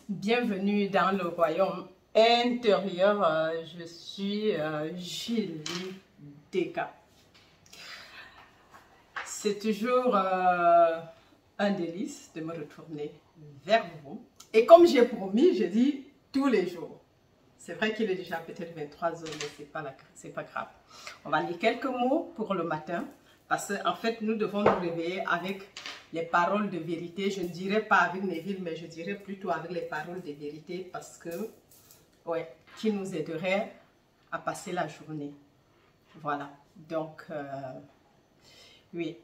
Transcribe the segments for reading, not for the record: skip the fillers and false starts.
Bienvenue dans le royaume intérieur. Je suis Julie Deka. C'est toujours un délice de me retourner vers vous. Et comme j'ai promis, je dis tous les jours. C'est vrai qu'il est déjà peut-être 23 heures, mais c'est pas grave. On va lire quelques mots pour le matin. Parce qu'en fait, nous devons nous réveiller avec les paroles de vérité. Je ne dirais pas avec Neville, mais je dirais plutôt avec les paroles de vérité. Parce que, ouais, qui nous aiderait à passer la journée. Voilà. Donc, oui.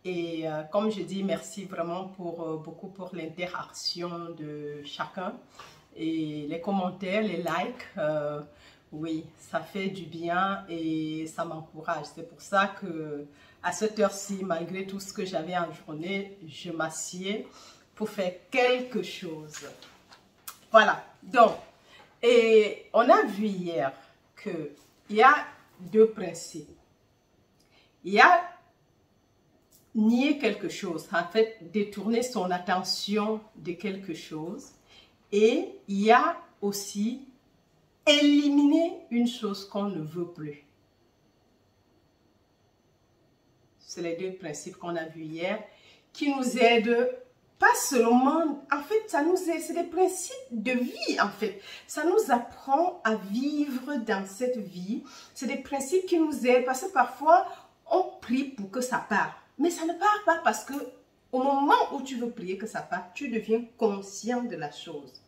Et comme je dis, merci vraiment beaucoup pour l'interaction de chacun. Et les commentaires, les likes, oui, ça fait du bien et ça m'encourage. C'est pour ça que à cette heure-ci, malgré tout ce que j'avais en journée, je m'assieds pour faire quelque chose. Voilà. Donc, et on a vu hier qu'il y a deux principes. Il y a nier quelque chose, en fait, détourner son attention de quelque chose. Et il y a aussi éliminer une chose qu'on ne veut plus. C'est les deux principes qu'on a vus hier qui nous aident pas seulement, en fait, ça nous aide, c'est des principes de vie en fait. Ça nous apprend à vivre dans cette vie. C'est des principes qui nous aident parce que parfois, on prie pour que ça parte. Mais ça ne part pas parce que au moment où tu veux prier que ça parte, tu deviens conscient de la chose.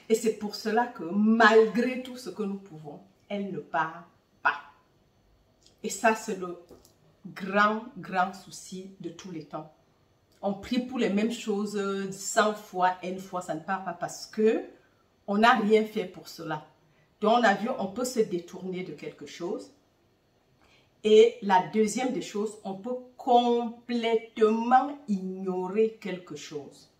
Et c'est pour cela que malgré tout ce que nous pouvons, elle ne part pas. Et ça, c'est le grand souci de tous les temps. On prie pour les mêmes choses 100 fois, N fois, ça ne part pas parce que on n'a rien fait pour cela. Donc, on a vu, on peut se détourner de quelque chose. Et la deuxième des choses, on peut complètement ignorer quelque chose.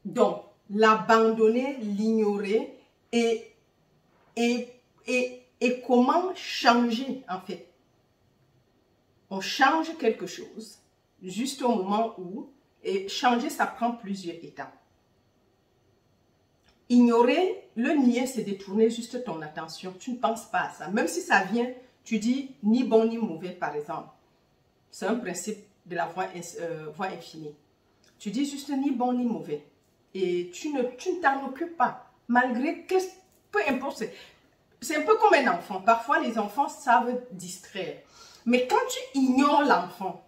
Donc, l'abandonner, l'ignorer et comment changer en fait. On change quelque chose juste au moment où, et changer ça prend plusieurs étapes. Ignorer, le nier, c'est détourner juste ton attention. Tu ne penses pas à ça. Même si ça vient, tu dis ni bon ni mauvais par exemple. C'est un principe de la voie infinie. Tu dis juste ni bon ni mauvais. Et tu ne t'en occupes pas. Malgré que, peu importe, c'est un peu comme un enfant. Parfois, les enfants savent distraire. Mais quand tu ignores l'enfant,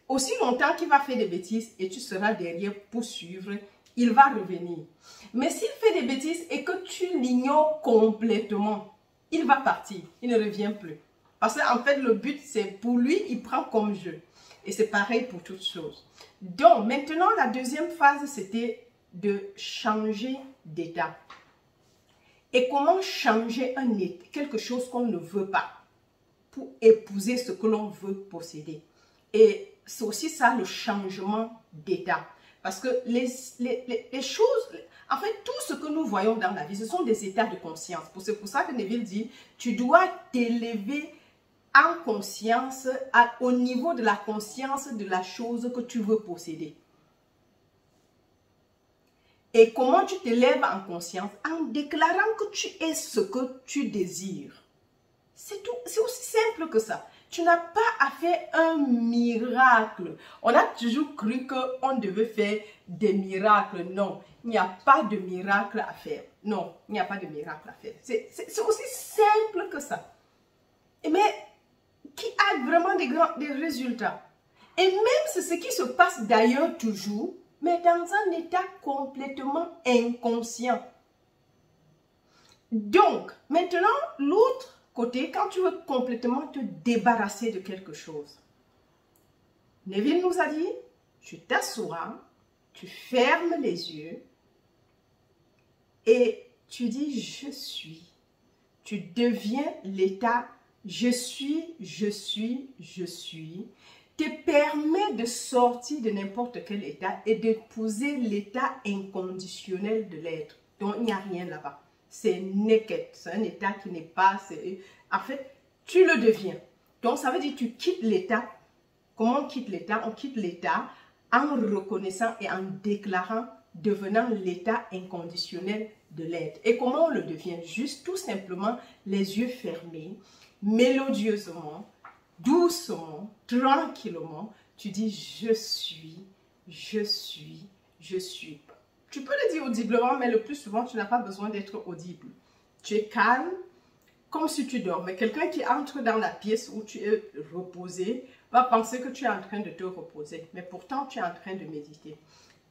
aussi longtemps qu'il va faire des bêtises et tu seras derrière pour suivre, il va revenir. Mais s'il fait des bêtises et que tu l'ignores complètement, il va partir. Il ne revient plus. Parce qu'en fait, le but, c'est pour lui, il prend comme jeu. Et c'est pareil pour toutes choses. Donc, maintenant, la deuxième phase, c'était de changer d'état. Et comment changer un état, quelque chose qu'on ne veut pas, pour épouser ce que l'on veut posséder. Et c'est aussi ça le changement d'état. Parce que les choses, en fait, tout ce que nous voyons dans la vie, ce sont des états de conscience. C'est pour ça que Neville dit, tu dois t'élever en conscience, au niveau de la conscience de la chose que tu veux posséder. Et comment tu t'élèves en conscience? En déclarant que tu es ce que tu désires. C'est tout, c'est aussi simple que ça. Tu n'as pas à faire un miracle. On a toujours cru qu'on devait faire des miracles. Non, il n'y a pas de miracle à faire. Non, il n'y a pas de miracle à faire. C'est aussi simple que ça. Mais qui a vraiment des résultats. Et même c'est ce qui se passe d'ailleurs toujours, mais dans un état complètement inconscient. Donc, maintenant, l'autre côté, quand tu veux complètement te débarrasser de quelque chose, Neville nous a dit, tu t'assois, tu fermes les yeux et tu dis, je suis. Tu deviens l'état je suis, te permet de sortir de n'importe quel état et d'épouser l'état inconditionnel de l'être. Donc, il n'y a rien là-bas. C'est naked. C'est un état qui n'est pas... En fait, tu le deviens. Donc, ça veut dire que tu quittes l'état. Comment on quitte l'état? On quitte l'état en reconnaissant et en déclarant devenant l'état inconditionnel de l'être. Et comment on le devient? Juste tout simplement les yeux fermés, mélodieusement, doucement, tranquillement, tu dis je suis, je suis, je suis. Tu peux le dire audiblement, mais le plus souvent, tu n'as pas besoin d'être audible. Tu es calme, comme si tu dormais. Quelqu'un qui entre dans la pièce où tu es reposé va penser que tu es en train de te reposer. Mais pourtant, tu es en train de méditer.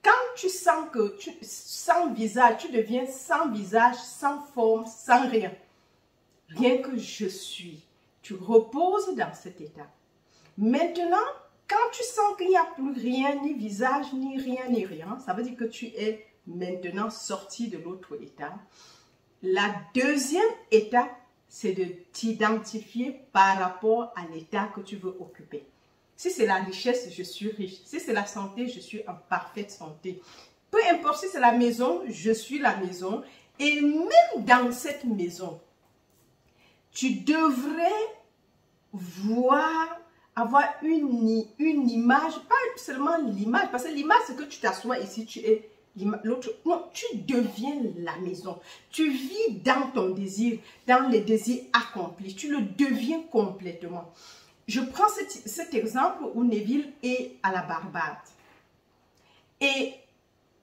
Quand tu sens que sans visage, tu deviens sans visage, sans forme, sans rien. Rien que je suis. Tu reposes dans cet état. Maintenant, quand tu sens qu'il n'y a plus rien, ni visage, ni rien, ça veut dire que tu es maintenant sorti de l'autre état. La deuxième étape, c'est de t'identifier par rapport à l'état que tu veux occuper. Si c'est la richesse, je suis riche. Si c'est la santé, je suis en parfaite santé. Peu importe si c'est la maison, je suis la maison. Et même dans cette maison, tu devrais avoir une image, pas seulement l'image, parce que l'image, c'est que tu t'assois ici, tu es l'autre. Non, tu deviens la maison. Tu vis dans ton désir, dans les désirs accomplis. Tu le deviens complètement. Je prends cet exemple où Neville est à la Barbade. Et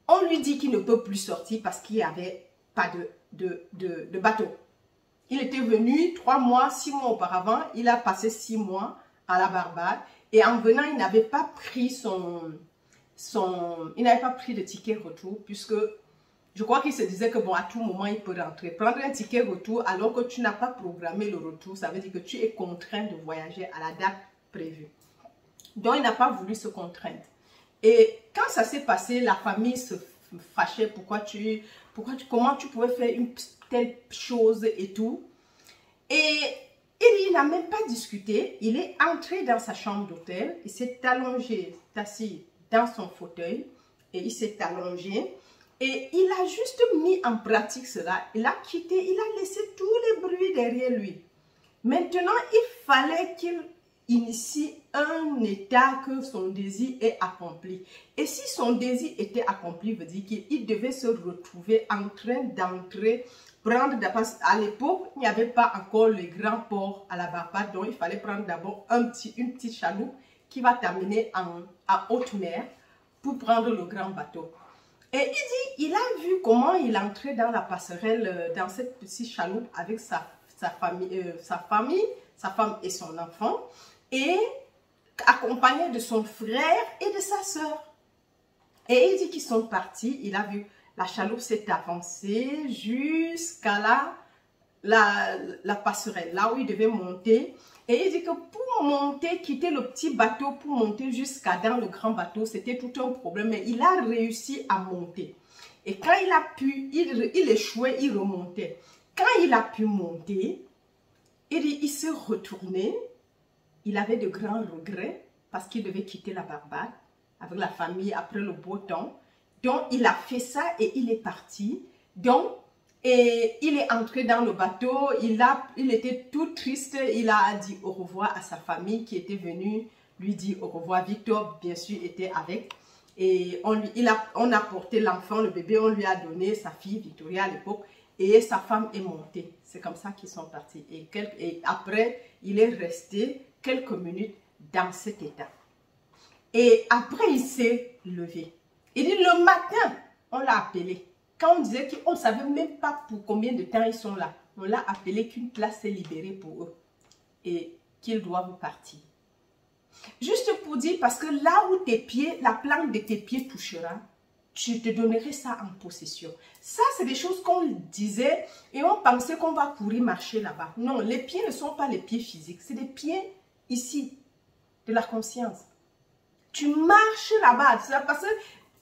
on lui dit qu'il ne peut plus sortir parce qu'il n'y avait pas de bateau. Il était venu 3 mois, 6 mois auparavant. Il a passé 6 mois à la Barbade. Et en venant, il n'avait pas pris il n'avait pas pris de ticket retour puisque je crois qu'il se disait que bon, à tout moment, il peut rentrer. Prendre un ticket retour alors que tu n'as pas programmé le retour, ça veut dire que tu es contraint de voyager à la date prévue. Donc, il n'a pas voulu se contraindre. Et quand ça s'est passé, la famille se fâchait. Comment tu pouvais faire une telle chose et tout. Et il n'a même pas discuté. Il est entré dans sa chambre d'hôtel. Il s'est allongé, assis dans son fauteuil. Et il s'est allongé. Et il a juste mis en pratique cela. Il a quitté, il a laissé tous les bruits derrière lui. Maintenant, il fallait qu'il initie un état que son désir est accompli. Et si son désir était accompli, veut dire qu'il devait se retrouver en train d'entrer, prendre d'abord. À l'époque, il n'y avait pas encore les grands ports à la Barbade, donc il fallait prendre d'abord une petite chaloupe qui va t'amener à haute mer pour prendre le grand bateau. Et il dit, il a vu comment il entrait dans la passerelle, dans cette petite chaloupe avec sa femme et son enfant, et accompagné de son frère et de sa sœur. Et il dit qu'ils sont partis, il a vu la chaloupe s'est avancée jusqu'à la passerelle, là où il devait monter. Et il dit que pour monter, quitter le petit bateau pour monter jusqu'à dans le grand bateau, c'était tout un problème. Mais il a réussi à monter. Et quand il a pu, il échouait, il remontait. Quand il a pu monter, il s'est retourné. Il avait de grands regrets parce qu'il devait quitter la Barbade avec la famille après le beau temps. Donc, il a fait ça et il est parti. Donc, et il est entré dans le bateau, il était tout triste, il a dit au revoir à sa famille qui était venue lui dire au revoir. Victor, bien sûr, était avec. Et on a porté l'enfant, le bébé, on lui a donné sa fille Victoria à l'époque. Et sa femme est montée. C'est comme ça qu'ils sont partis. Et après, il est resté quelques minutes dans cet état. Et après, il s'est levé. Il dit, le matin, on l'a appelé. Quand on disait qu'on ne savait même pas pour combien de temps ils sont là, on l'a appelé qu'une place s'est libérée pour eux et qu'ils doivent partir. Juste pour dire, parce que là où tes pieds, la plante de tes pieds touchera, tu te donnerais ça en possession. Ça, c'est des choses qu'on disait et on pensait qu'on va courir marcher là-bas. Non, les pieds ne sont pas les pieds physiques, c'est des pieds ici, de la conscience. Tu marches là-bas, parce que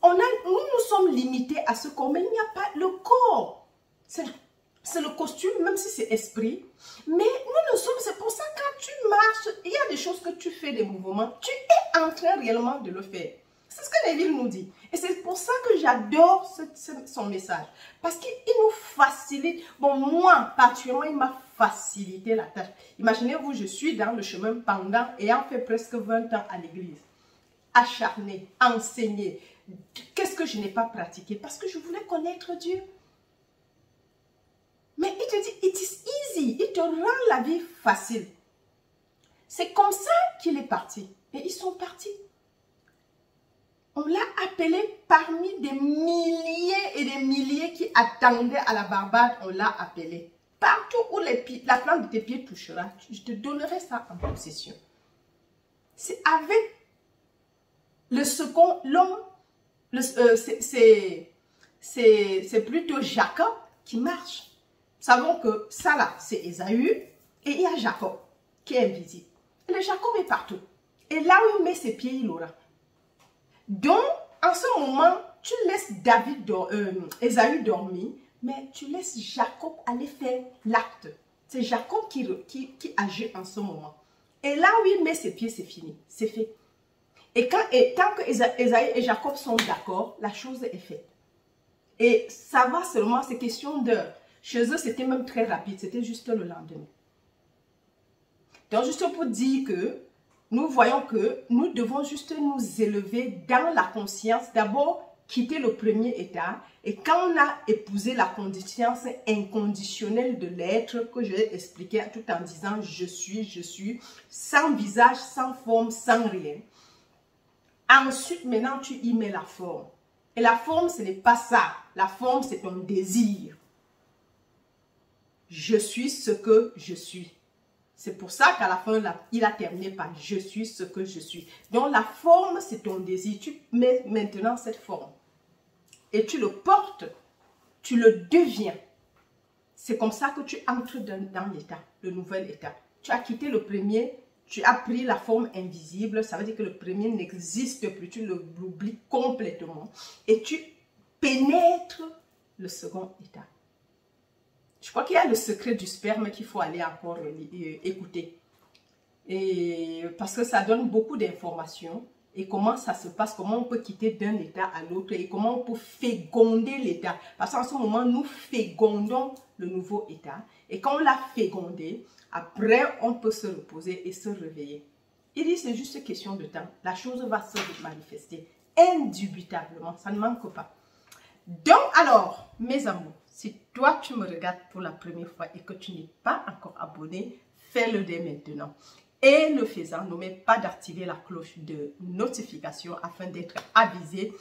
nous sommes limités à ce corps, mais il n'y a pas le corps. C'est le costume, même si c'est esprit. Mais nous sommes, c'est pour ça que quand tu marches, il y a des choses que tu fais, des mouvements, tu es en train réellement de le faire. C'est ce que Neville nous dit. Et c'est pour ça que j'adore son message. Parce qu'il nous facilite. Bon, moi, particulièrement, il m'a facilité la tâche. Imaginez-vous, je suis dans le chemin pendant, ayant fait presque 20 ans à l'église. Acharné, enseigné, Qu'est-ce que je n'ai pas pratiqué? Parce que je voulais connaître Dieu. Mais il te dit, it is easy. Il te rend la vie facile. C'est comme ça qu'il est parti. Et ils sont partis. On l'a appelé parmi des milliers et des milliers qui attendaient à la Barbade. On l'a appelé. Partout où la plante de tes pieds touchera, je te donnerai ça en possession. C'est avec le second, l'homme, c'est plutôt Jacob qui marche. Nous savons que ça là, c'est Ésaü et il y a Jacob qui est invisible. Et le Jacob est partout. Et là où il met ses pieds, il aura. Donc, en ce moment, tu laisses Ésaü dormir, mais tu laisses Jacob aller faire l'acte. C'est Jacob qui agit en ce moment. Et là où il met ses pieds, c'est fini, c'est fait. Et tant que Ésaü et Jacob sont d'accord, la chose est faite. Et ça va seulement, c'est question d'heure. Chez eux, c'était même très rapide, c'était juste le lendemain. Donc, juste pour dire que nous voyons que nous devons juste nous élever dans la conscience. D'abord, quitter le premier état. Et quand on a épousé la conscience inconditionnelle de l'être, que je vais expliquer tout en disant je suis, sans visage, sans forme, sans rien. Ensuite, maintenant, tu y mets la forme. Et la forme, ce n'est pas ça. La forme, c'est ton désir. Je suis ce que je suis. C'est pour ça qu'à la fin, il a terminé par « je suis ce que je suis ». Donc, la forme, c'est ton désir. Tu mets maintenant cette forme. Et tu le portes. Tu le deviens. C'est comme ça que tu entres dans l'état, le nouvel état. Tu as quitté le premier, tu as pris la forme invisible. Ça veut dire que le premier n'existe plus. Tu l'oublies complètement. Et tu pénètres le second état. Je crois qu'il y a le secret du sperme qu'il faut aller encore écouter. Et parce que ça donne beaucoup d'informations. Et comment ça se passe, comment on peut quitter d'un état à l'autre et comment on peut féconder l'état. Parce qu'en ce moment, nous fécondons le nouveau état. Et quand on l'a fécondé, après, on peut se reposer et se réveiller. Il dit, c'est juste question de temps. La chose va se manifester indubitablement. Ça ne manque pas. Donc, alors, mes amours, si toi, tu me regardes pour la première fois et que tu n'es pas encore abonné, fais-le dès maintenant. Et le faisant, n'oublie pas d'activer la cloche de notification afin d'être avisé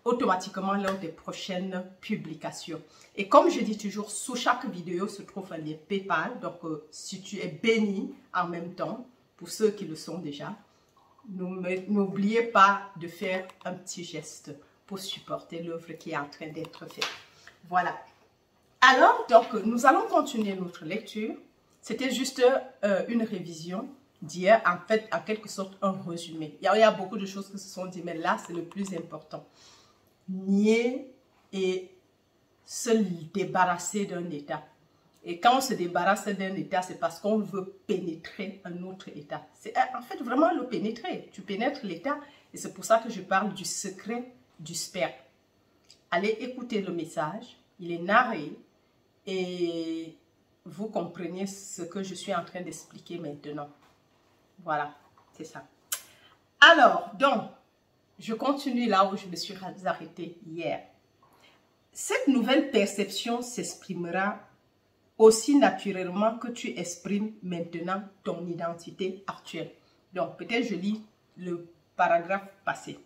automatiquement lors des prochaines publications. Et comme je dis toujours, sous chaque vidéo se trouve un lien PayPal. Donc, si tu es béni en même temps, pour ceux qui le sont déjà, n'oubliez pas de faire un petit geste pour supporter l'œuvre qui est en train d'être faite. Voilà. Alors, donc, nous allons continuer notre lecture. C'était juste une révision d'hier, en fait, en quelque sorte, un résumé. Il y a beaucoup de choses qui se sont dites, mais là, c'est le plus important. Nier et se débarrasser d'un état. Et quand on se débarrasse d'un état, c'est parce qu'on veut pénétrer un autre état. C'est en fait vraiment le pénétrer. Tu pénètres l'état et c'est pour ça que je parle du secret du sperme. Allez écouter le message. Il est narré et vous comprenez ce que je suis en train d'expliquer maintenant. Voilà, c'est ça. Alors, donc, je continue là où je me suis arrêtée hier. Cette nouvelle perception s'exprimera aussi naturellement que tu exprimes maintenant ton identité actuelle. Donc, peut-être je lis le paragraphe passé.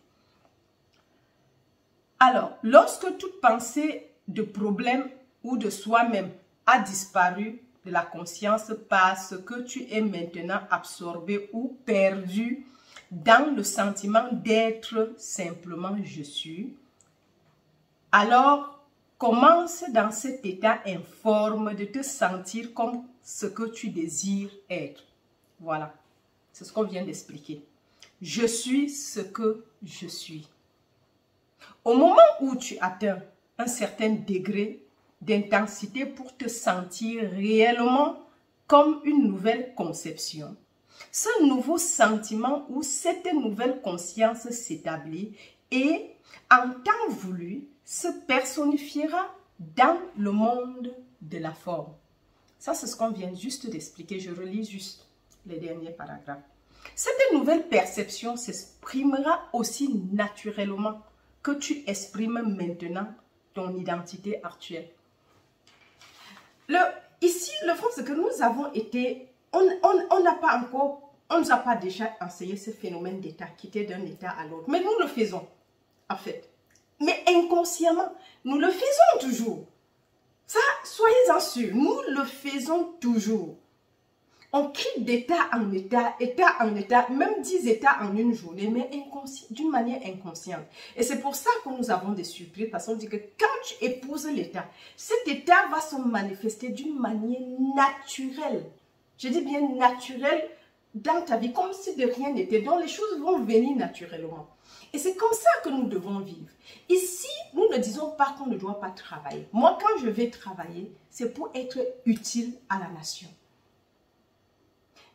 Alors, lorsque toute pensée de problème ou de soi-même a disparu de la conscience parce que tu es maintenant absorbé ou perdu dans le sentiment d'être simplement je suis, alors commence dans cet état informe de te sentir comme ce que tu désires être. Voilà, c'est ce qu'on vient d'expliquer. Je suis ce que je suis. Au moment où tu atteins un certain degré d'intensité pour te sentir réellement comme une nouvelle conception, ce nouveau sentiment ou cette nouvelle conscience s'établit et, en temps voulu, se personnifiera dans le monde de la forme. Ça, c'est ce qu'on vient juste d'expliquer. Je relis juste les derniers paragraphes. Cette nouvelle perception s'exprimera aussi naturellement que tu exprimes maintenant ton identité actuelle. Ici, le fond, c'est que nous avons été, on n'a pas encore, on ne nous a pas déjà enseigné ce phénomène d'état, quitter d'un état à l'autre. Mais nous le faisons, en fait. Mais inconsciemment, nous le faisons toujours. Ça, soyez-en sûrs, nous le faisons toujours. On quitte d'état en état, même 10 états en une journée, mais d'une manière inconsciente. Et c'est pour ça que nous avons des surprises, parce qu'on dit que quand tu épouses l'état, cet état va se manifester d'une manière naturelle. Je dis bien naturelle dans ta vie, comme si de rien n'était. Donc les choses vont venir naturellement. Et c'est comme ça que nous devons vivre. Ici, nous ne disons pas qu'on ne doit pas travailler. Moi, quand je vais travailler, c'est pour être utile à la nation.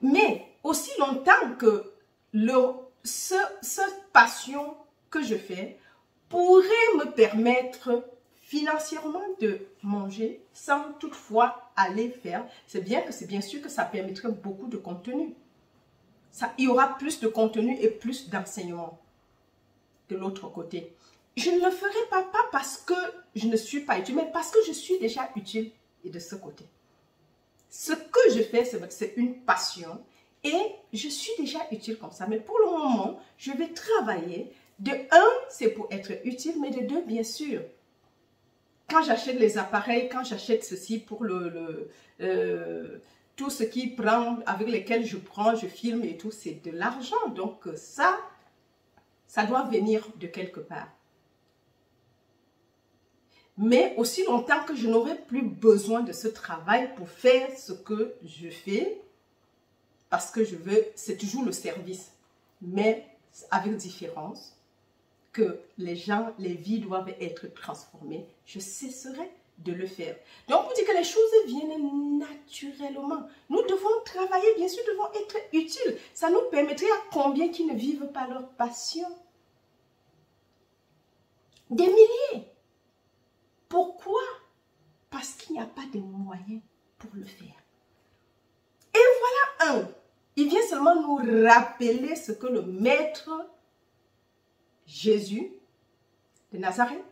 Mais aussi longtemps que cette passion que je fais pourrait me permettre financièrement de manger sans toutefois aller faire, c'est bien sûr que ça permettrait beaucoup de contenu. Il y aura plus de contenu et plus d'enseignement de l'autre côté. Je ne le ferai pas parce que je ne suis pas utile, mais parce que je suis déjà utile et de ce côté. Ce que je fais, c'est une passion et je suis déjà utile comme ça. Mais pour le moment, je vais travailler. De un, c'est pour être utile, mais de deux, bien sûr. Quand j'achète les appareils, quand j'achète ceci pour tout ce qui prend, avec lesquels je filme et tout, c'est de l'argent. Donc ça doit venir de quelque part. Mais aussi longtemps que je n'aurai plus besoin de ce travail pour faire ce que je fais, parce que je veux, c'est toujours le service, mais avec différence, que les gens, les vies doivent être transformées, je cesserai de le faire. Donc, on dit que les choses viennent naturellement. Nous devons travailler, bien sûr, nous devons être utiles. Ça nous permettrait à combien qui ne vivent pas leur passion? Des milliers. Pourquoi? Parce qu'il n'y a pas de moyens pour le faire. Et voilà il vient seulement nous rappeler ce que le Maître Jésus de Nazareth,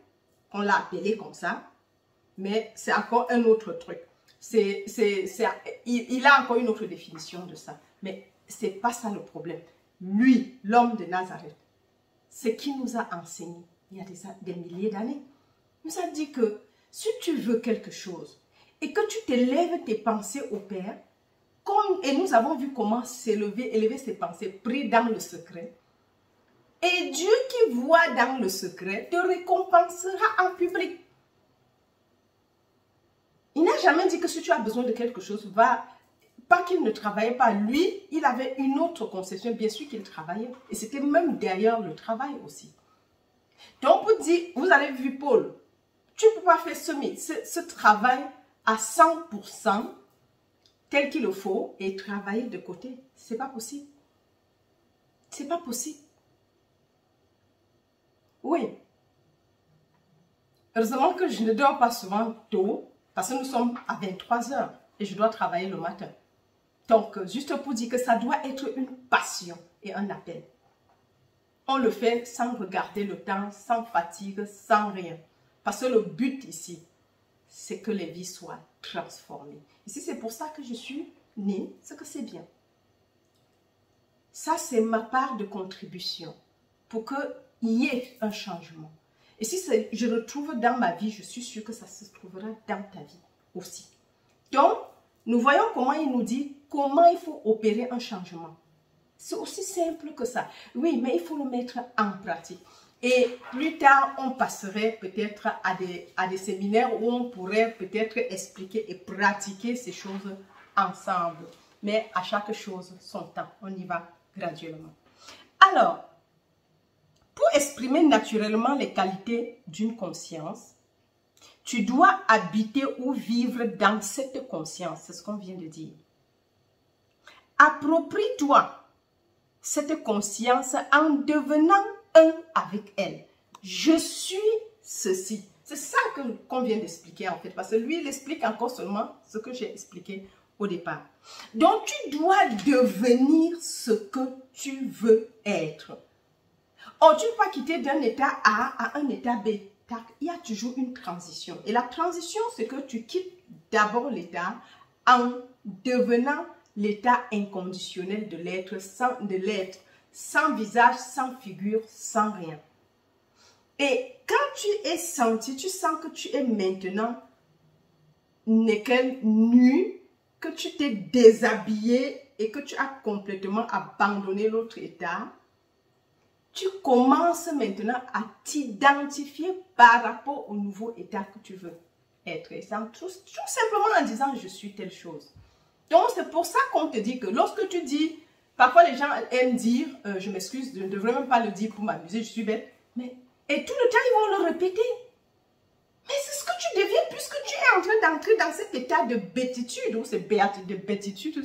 on l'a appelé comme ça, mais c'est encore un autre truc. Il a encore une autre définition de ça. Mais ce n'est pas ça le problème. Lui, l'homme de Nazareth, ce qu'il nous a enseigné il y a des milliers d'années, nous a dit que si tu veux quelque chose et que tu t'élèves tes pensées au Père, et nous avons vu comment élever ses pensées, pris dans le secret, et Dieu qui voit dans le secret te récompensera en public. Il n'a jamais dit que si tu as besoin de quelque chose, pas qu'il ne travaillait pas. Lui, il avait une autre conception, bien sûr qu'il travaillait. Et c'était même derrière le travail aussi. Donc, vous avez vu Paul, tu ne peux pas faire ce travail à 100% tel qu'il le faut et travailler de côté. Ce n'est pas possible. Ce n'est pas possible. Oui. Heureusement que je ne dors pas souvent tôt parce que nous sommes à 23 h et je dois travailler le matin. Donc, juste pour dire que ça doit être une passion et un appel. On le fait sans regarder le temps, sans fatigue, sans rien. Parce que le but ici, c'est que les vies soient transformées. Ici, c'est pour ça que je suis née, c'est que c'est bien. Ça, c'est ma part de contribution pour qu'il y ait un changement. Et si je le trouve dans ma vie, je suis sûre que ça se trouvera dans ta vie aussi. Donc, nous voyons comment il nous dit comment il faut opérer un changement. C'est aussi simple que ça. Oui, mais il faut le mettre en pratique. Et plus tard, on passerait peut-être à des séminaires où on pourrait peut-être expliquer et pratiquer ces choses ensemble. Mais à chaque chose, son temps. On y va graduellement. Alors, pour exprimer naturellement les qualités d'une conscience, tu dois habiter ou vivre dans cette conscience. C'est ce qu'on vient de dire. Approprie-toi cette conscience en devenant un avec elle. Je suis ceci. C'est ça qu'on vient d'expliquer en fait. Parce que lui, il explique encore seulement ce que j'ai expliqué au départ. Donc, tu dois devenir ce que tu veux être. Oh, tu ne peux pas quitter d'un état A à un état B. Il y a toujours une transition. Et la transition, c'est que tu quittes d'abord l'état en devenant l'état inconditionnel de l'être, sans visage, sans figure, sans rien. Et quand tu es senti, tu sens que tu es maintenant nu, que tu t'es déshabillé et que tu as complètement abandonné l'autre état, tu commences maintenant à t'identifier par rapport au nouveau état que tu veux être. Et tout simplement en disant je suis telle chose. Donc c'est pour ça qu'on te dit que lorsque tu dis, parfois les gens aiment dire, je m'excuse, je ne devrais même pas le dire pour m'amuser, je suis bête, mais et tout le temps ils vont le répéter. Mais c'est ce que tu deviens puisque tu es en train d'entrer dans cet état de bêtitude, ou c'est de bêtitude,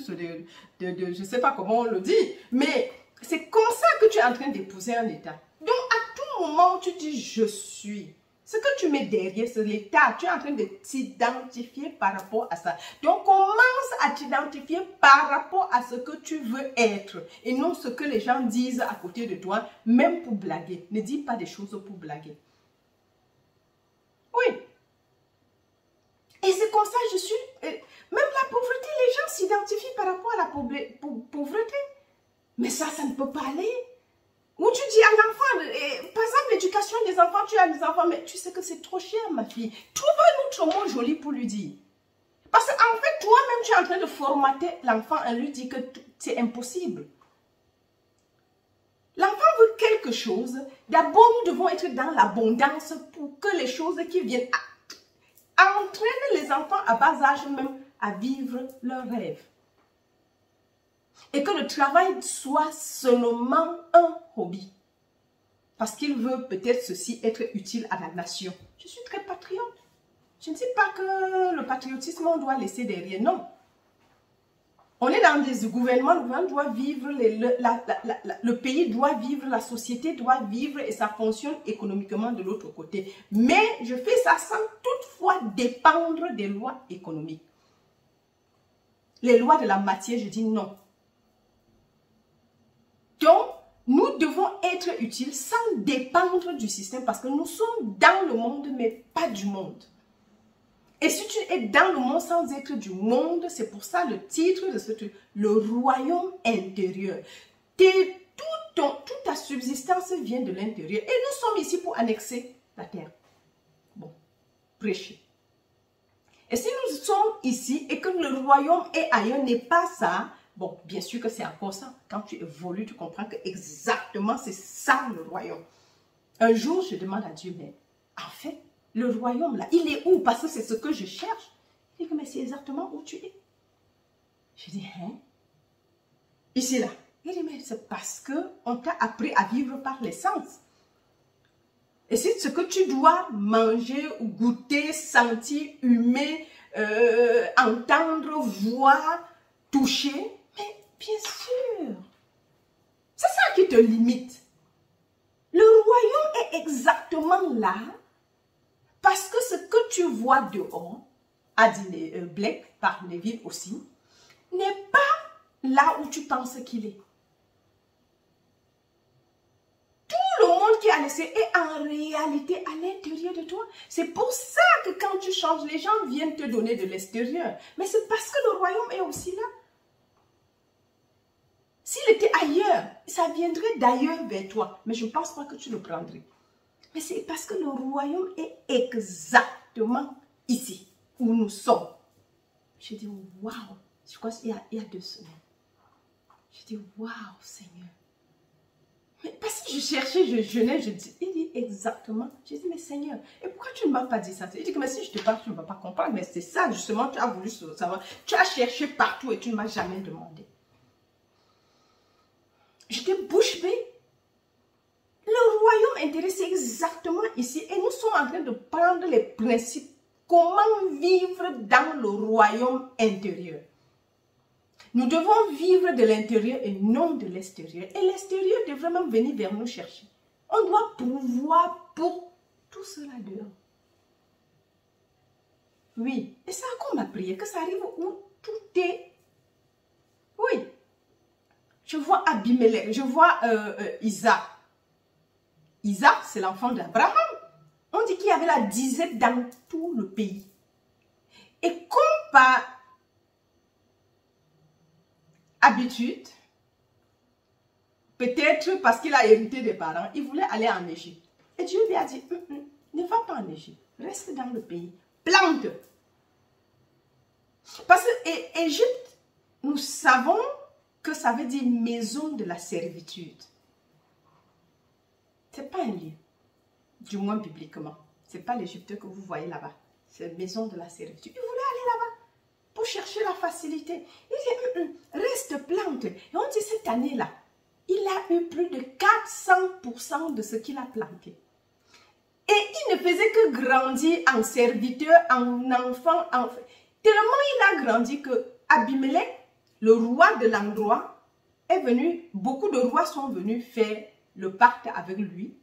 je ne sais pas comment on le dit, mais c'est comme ça que tu es en train d'épouser un état. Donc à tout moment où tu dis je suis, ce que tu mets derrière, c'est l'état. Tu es en train de t'identifier par rapport à ça. Donc commence à t'identifier par rapport à ce que tu veux être et non ce que les gens disent à côté de toi, même pour blaguer. Ne dis pas des choses pour blaguer. Oui. Et c'est comme ça, je suis... Même la pauvreté, les gens s'identifient par rapport à la pauvreté. Mais ça ne peut pas aller. Ou tu dis à l'enfant, par exemple, l'éducation des enfants, tu as des enfants, mais tu sais que c'est trop cher, ma fille. Trouve un autre mot joli pour lui dire. Parce qu'en fait, toi-même, tu es en train de formater l'enfant et lui dire que c'est impossible. L'enfant veut quelque chose. D'abord, nous devons être dans l'abondance pour que les choses qui viennent entraînent les enfants à bas âge même à vivre leurs rêves. Et que le travail soit seulement un hobby. Parce qu'il veut peut-être ceci être utile à la nation. Je suis très patriote. Je ne dis pas que le patriotisme, on doit laisser derrière. Non. On est dans des gouvernements, le gouvernement doit vivre, le pays doit vivre, la société doit vivre et ça fonctionne économiquement de l'autre côté. Mais je fais ça sans toutefois dépendre des lois économiques. Les lois de la matière, je dis non. Donc, nous devons être utiles sans dépendre du système parce que nous sommes dans le monde, mais pas du monde. Et si tu es dans le monde sans être du monde, c'est pour ça le titre de ce truc, le royaume intérieur. Toute ta subsistance vient de l'intérieur. Et nous sommes ici pour annexer la terre. Bon, prêcher. Et si nous sommes ici et que le royaume est ailleurs, n'est pas ça, bon, bien sûr que c'est encore ça. Quand tu évolues, tu comprends que exactement c'est ça le royaume. Un jour, je demande à Dieu, mais en fait, le royaume là, il est où? Parce que c'est ce que je cherche. Il dit, mais c'est exactement où tu es. Je dis, hein? Ici là. Il dit, mais c'est parce qu'on t'a appris à vivre par les sens. Et c'est ce que tu dois manger, goûter, sentir, humer, entendre, voir, toucher. Mais bien sûr, c'est ça qui te limite. Le royaume est exactement là parce que ce que tu vois dehors, a dit Blake par Neville aussi, n'est pas là où tu penses qu'il est. Tout le monde qui a laissé est en réalité à l'intérieur de toi. C'est pour ça que quand tu changes, les gens viennent te donner de l'extérieur. Mais c'est parce que le royaume est aussi là. S'il était ailleurs, ça viendrait d'ailleurs vers toi. Mais je ne pense pas que tu le prendrais. Mais c'est parce que le royaume est exactement ici, où nous sommes. Je dis, waouh, je crois qu'il y a 2 semaines. Je dis, waouh, Seigneur. Mais parce que je cherchais, je jeûnais, je dis, il dit exactement. Je dis, mais Seigneur, et pourquoi tu ne m'as pas dit ça? Il dit que mais si je te parle, tu ne vas pas comprendre. Mais c'est ça, justement, tu as voulu savoir. Tu as cherché partout et tu ne m'as jamais demandé. J'étais bouche bée. Le royaume intérieur, c'est exactement ici. Et nous sommes en train de prendre les principes. Comment vivre dans le royaume intérieur? Nous devons vivre de l'intérieur et non de l'extérieur. Et l'extérieur devrait même venir vers nous chercher. On doit pouvoir pour tout cela dehors. Oui. Et c'est encore ma prière que ça arrive où tout est... Oui. Je vois Abimelech, je vois Isaac. Isaac, c'est l'enfant d'Abraham. On dit qu'il y avait la disette dans tout le pays. Et comme par habitude, peut-être parce qu'il a hérité des parents, il voulait aller en Égypte. Et Dieu lui a dit, ne va pas en Égypte, reste dans le pays, plante. Parce que Égypte, nous savons que ça veut dire maison de la servitude. Ce n'est pas un lieu, du moins bibliquement. Ce n'est pas l'Égypte que vous voyez là-bas. C'est maison de la servitude. Il voulait aller là-bas pour chercher la facilité. Il dit, reste plante. Et on dit cette année-là, il a eu plus de 400% de ce qu'il a planté. Et il ne faisait que grandir en serviteur, en enfant, tellement il a grandi que Abimelech, le roi de l'endroit, est venu, beaucoup de rois sont venus faire le pacte avec lui,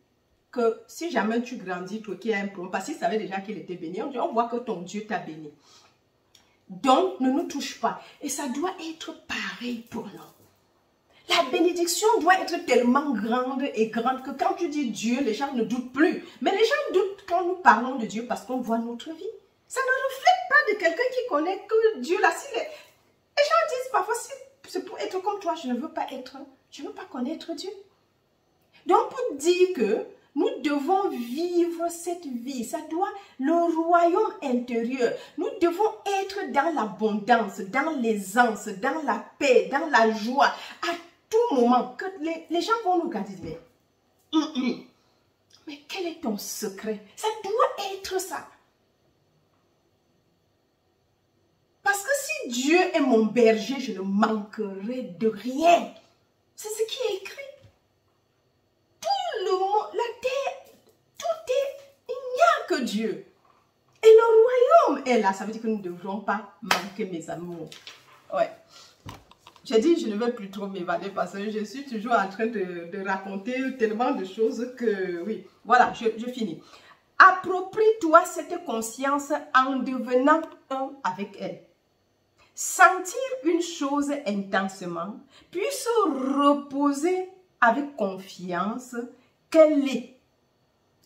que si jamais tu grandis, toi qui as un problème, parce qu'il savait déjà qu'il était béni, on voit que ton Dieu t'a béni. Donc, ne nous touche pas. Et ça doit être pareil pour nous. La bénédiction doit être tellement grande et grande que quand tu dis Dieu, les gens ne doutent plus. Mais les gens doutent quand nous parlons de Dieu parce qu'on voit notre vie. Ça ne reflète pas de quelqu'un qui connaît que Dieu là. Les gens disent parfois, c'est pour être comme toi, je ne veux pas connaître Dieu. Donc, pour dire que nous devons vivre cette vie, ça doit, le royaume intérieur, nous devons être dans l'abondance, dans l'aisance, dans la paix, dans la joie, à tout moment, que les gens vont nous regarder, mais quel est ton secret? Ça doit être ça. Parce que si Dieu est mon berger, je ne manquerai de rien. C'est ce qui est écrit. Tout le monde, la terre, tout est, il n'y a que Dieu. Et le royaume est là. Ça veut dire que nous ne devrons pas manquer, mes amours. Ouais. J'ai dit, je ne vais plus trop m'évader parce que je suis toujours en train de raconter tellement de choses que, oui. Voilà, je finis. Approprie-toi cette conscience en devenant un avec elle. Sentir une chose intensément, puis se reposer avec confiance qu'elle est.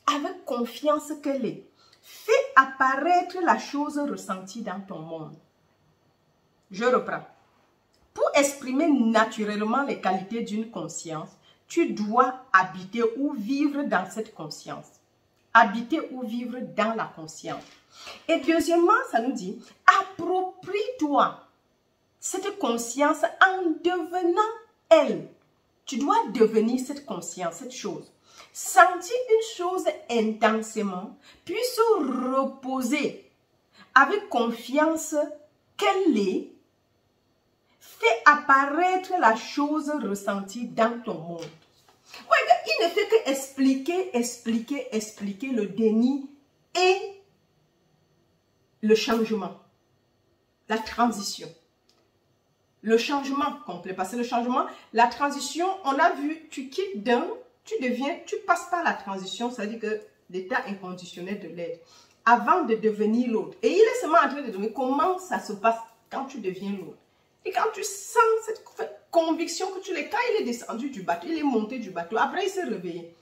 Avec confiance qu'elle est. Fais apparaître la chose ressentie dans ton monde. Je reprends. Pour exprimer naturellement les qualités d'une conscience, tu dois habiter ou vivre dans cette conscience. Habiter ou vivre dans la conscience. Et deuxièmement, ça nous dit, approprie-toi cette conscience en devenant elle. Tu dois devenir cette conscience, cette chose. Sentir une chose intensément, puis se reposer avec confiance qu'elle est. Fais apparaître la chose ressentie dans ton monde. Ouais, il ne fait que expliquer le déni et le changement, la transition. Le changement complet, parce que le changement, la transition, on a vu, tu quittes d'un, tu passes par la transition, c'est-à-dire que l'état inconditionnel de l'être, avant de devenir l'autre. Et il est seulement en train de donner comment ça se passe quand tu deviens l'autre. Et quand tu sens cette conviction que quand il est descendu du bateau, il est monté du bateau, après il s'est réveillé.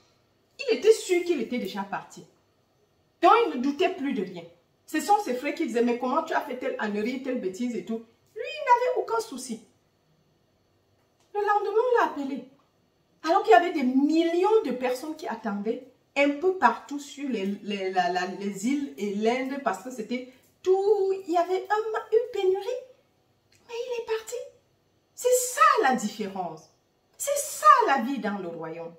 Il était sûr qu'il était déjà parti. Donc il ne doutait plus de rien. Ce sont ses frères qui disaient, mais comment tu as fait telle ânerie, telle bêtise et tout. Lui, il n'avait aucun souci. Le lendemain, on l'a appelé. Alors qu'il y avait des millions de personnes qui attendaient un peu partout sur les îles et l'Inde parce que c'était tout, il y avait une pénurie. Mais il est parti. C'est ça la différence. C'est ça la vie dans le royaume.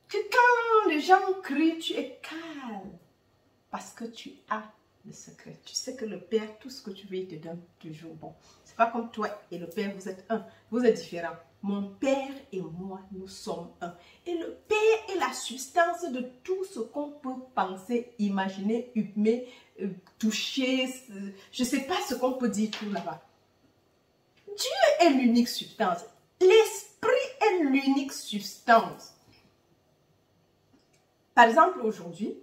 Que quand les gens crient, tu es calme. Parce que tu as le secret. Tu sais que le Père, tout ce que tu veux, il te donne toujours bon. C'est pas comme toi et le Père, vous êtes un. Vous êtes différents. Mon Père et moi, nous sommes un. Et le Père est la substance de tout ce qu'on peut penser, imaginer, humer, toucher. Je ne sais pas ce qu'on peut dire tout là-bas. Dieu est l'unique substance. L'esprit est l'unique substance. Par exemple, aujourd'hui,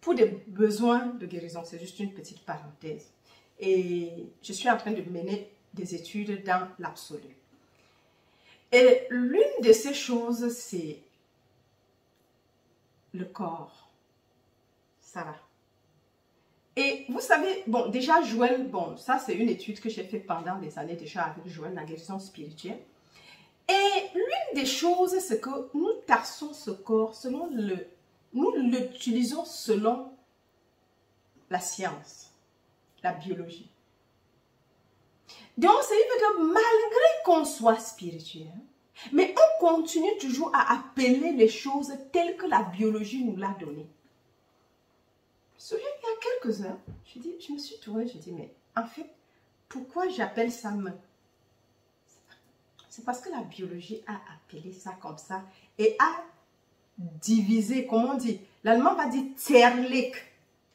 pour des besoins de guérison, c'est juste une petite parenthèse. Et je suis en train de mener des études dans l'absolu. Et l'une de ces choses, c'est le corps. Ça va. Et vous savez, bon, déjà Joël, bon, ça c'est une étude que j'ai faite pendant des années déjà avec Joël, la guérison spirituelle. Et l'une des choses, c'est que nous tassons ce corps selon nous l'utilisons selon la science, la biologie. Donc, ça veut dire que malgré qu'on soit spirituel, mais on continue toujours à appeler les choses telles que la biologie nous l'a donné. Je me souviens, il y a quelques heures, je me suis tournée, je dis, mais en fait, pourquoi j'appelle ça main? C'est parce que la biologie a appelé ça comme ça et a divisé, comment on dit? L'allemand va dire zerlegt.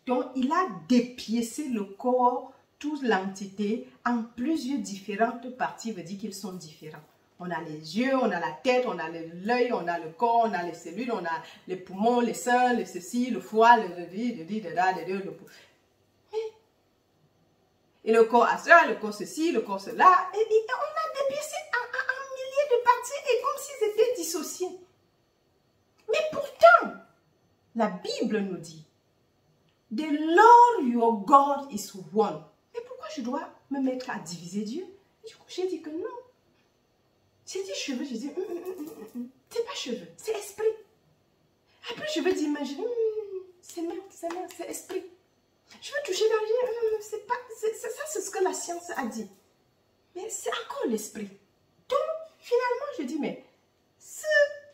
Donc, il a dépiécé le corps, toute l'entité, en plusieurs différentes parties, veut dire qu'ils sont différents. On a les yeux, on a la tête, on a l'œil, on a le corps, on a les cellules, on a les poumons, les seins, les ceci, le foie, et le corps a ça, le corps ceci, le corps cela. Et on a dépiécé en milliers de parties et comme s'ils étaient dissociés. Mais pourtant, la Bible nous dit, The Lord your God is one. Mais pourquoi je dois me mettre à diviser Dieu? Du coup, j'ai dit que non. J'ai dit cheveux, j'ai dit, c'est pas cheveux, c'est esprit. Après, je veux d'imaginer, c'est main, c'est esprit. Je veux toucher l'arrière, c'est pas, ça c'est ce que la science a dit. Mais c'est encore l'esprit. Donc, finalement, je dis, mais ce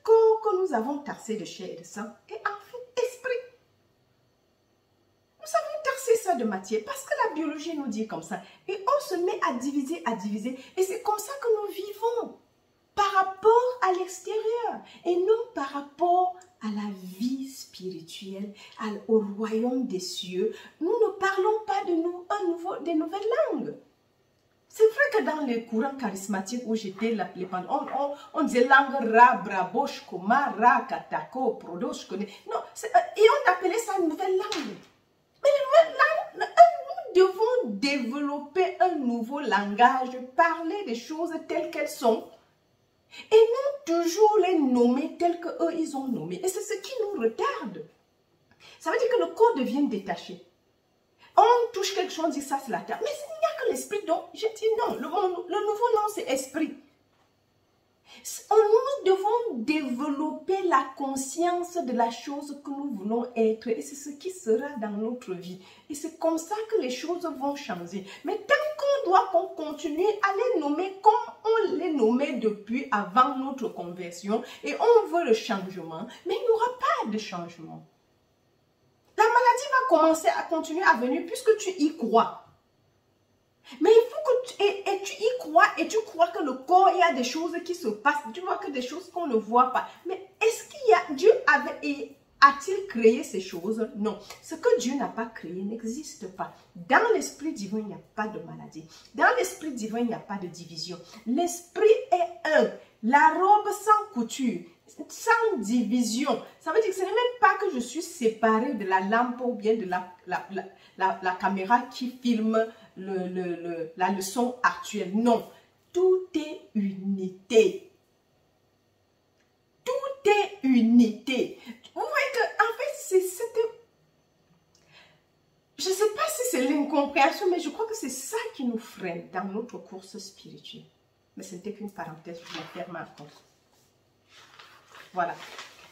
corps que nous avons tassé de chair et de sang est en fait esprit. Nous avons tassé ça de matière parce que la biologie nous dit comme ça. Et on se met à diviser. Et c'est comme ça que nous vivons. Par rapport à l'extérieur et non par rapport à la vie spirituelle, au royaume des cieux. Nous ne parlons pas de des nouvelles langues. C'est vrai que dans les courants charismatiques où j'étais, on disait langue ra, brabosh, koma, ra, katako, prodo, je connais. Non, et on appelait ça une nouvelle langue. Mais les nouvelles langues, nous devons développer un nouveau langage, parler des choses telles qu'elles sont. Et non toujours les nommer tels qu'eux ils ont nommé. Et c'est ce qui nous retarde. Ça veut dire que le corps devient détaché. On touche quelque chose, on dit ça c'est la terre. Mais il n'y a que l'esprit. Donc je dis non, le nouveau nom c'est esprit. Nous devons développer la conscience de la chose que nous voulons être. Et c'est ce qui sera dans notre vie. Et c'est comme ça que les choses vont changer. Mais tant qu'on doit continuer à les nommer comme on les nommait depuis avant notre conversion, et on veut le changement, mais il n'y aura pas de changement. La maladie va commencer à continuer à venir puisque tu y crois. Mais il faut que tu y crois et tu crois que le corps, il y a des choses qui se passent. Tu vois que des choses qu'on ne voit pas. Mais est-ce qu'il y a, Dieu a-t-il créé ces choses? Non. Ce que Dieu n'a pas créé n'existe pas. Dans l'esprit divin, il n'y a pas de maladie. Dans l'esprit divin, il n'y a pas de division. L'esprit est un. La robe sans couture, sans division. Ça veut dire que ce n'est même pas que je suis séparée de la lampe ou bien de la caméra qui filme la leçon actuelle. Non, tout est unité. Tout est unité. Vous voyez que, en fait, je ne sais pas si c'est l'incompréhension, mais je crois que c'est ça qui nous freine dans notre course spirituelle. Mais ce n'était qu'une parenthèse, je la ferme encore. Voilà.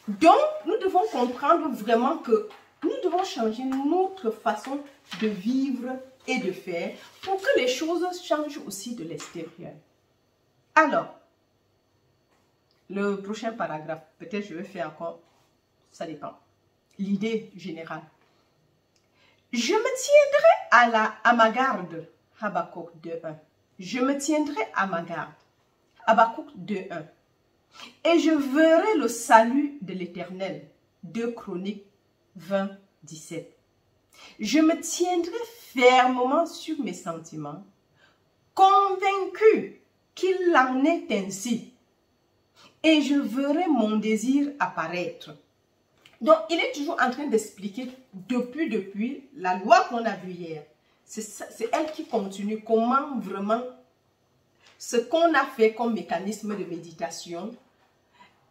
Donc, nous devons comprendre vraiment que nous devons changer notre façon de vivre et de faire pour que les choses changent aussi de l'extérieur. Alors, le prochain paragraphe, peut-être je vais faire encore, ça dépend. L'idée générale. Je me tiendrai à ma garde, Habakkuk 2.1. Je me tiendrai à ma garde, Habakkuk 2.1. Et je verrai le salut de l'Éternel, 2 Chroniques 20, 17. Je me tiendrai fermement sur mes sentiments, convaincu qu'il en est ainsi, et je verrai mon désir apparaître. Donc, il est toujours en train d'expliquer depuis la loi qu'on a vue hier. C'est elle qui continue comment vraiment ce qu'on a fait comme mécanisme de méditation.